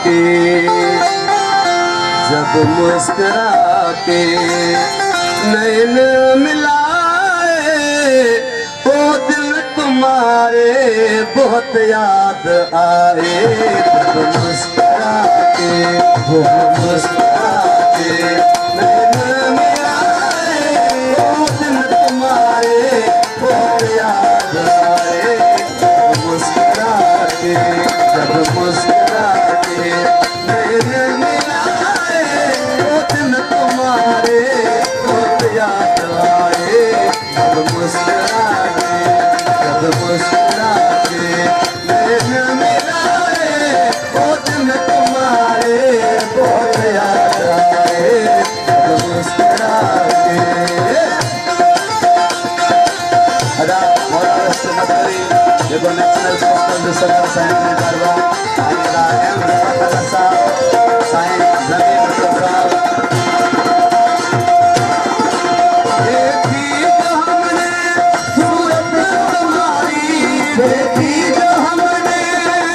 के, जब मुस्कुरा के नैन मिलाए, वो दिल तुम्हारे बहुत याद आए। जब मुस्कुरा के, वो मुस्कुरा के नैन मिलाए, वो दिल तुम्हारे बहुत याद आए। जब मुस्कुरा के, जब मुस्कुरा के नैन मिलाए, वो दिल तुम्हारे बहुत याद आए। जब मुस्कुरा के, जब मुस्कुरा के नैन मिलाए, वो दिल तुम्हारे बहुत याद आए। जब मुस्कुरा के अदा मोरास्त मतरी देखो नेशनल पोस्टल रिसर्च साइंस में करवा आइला एम रफसा साइंस जमीन साहब। देखी जो हमने सूरत तुम्हारी, देखी जो हमने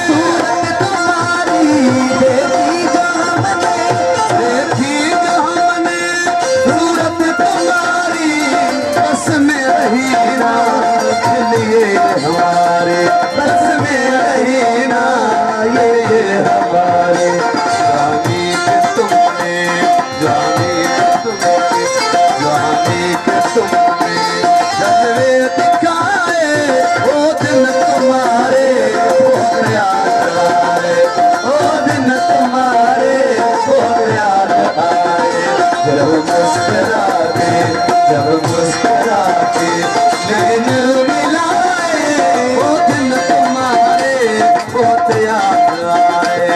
सूरत तुम्हारी, देखी जो हमने, देखी जो हमने सूरत तुम्हारी, बस में रही ना लिए हमारे, बस में रही ना ये हमारे। जानी के तुमने, जानी के तुमने, जानी के तुमने जलवे दिखाए, वो दिन तुम्हारे बहुत याद आए, वो दिन तुम्हारे बहुत याद आए। जब मुस्कुरा के, जब मुस्कुरा के नैन मिलाए, वो दिन तुम्हारे बहुत याद आए,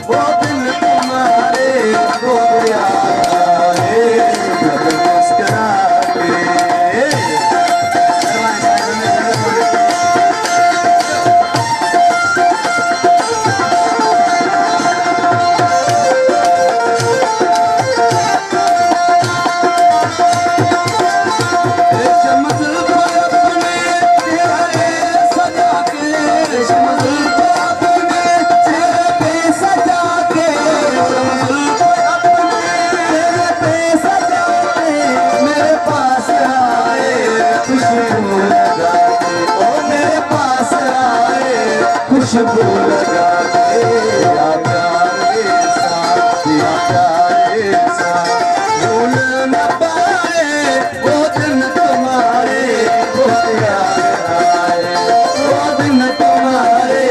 वो दिन तुम्हारे बहुत याद आए। जब मुस्कुरा के खुशबू लगा के, या प्यारे सा, या प्यारे सा भूल न पाए, वो दिन तुम्हारे बहुत याद आए, वो दिन तुम्हारे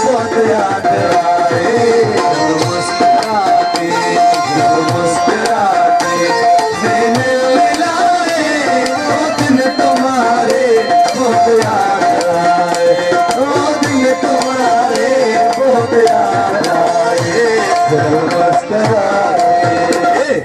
बहुत याद आए। जब मुस्कुरा के, जब मुस्कुरा के नैन मिलाए, वो दिन तुम्हारे बहुत याद आए, वो दिन तुम्हारे बहुत याद आए। जब मुस्कुरा के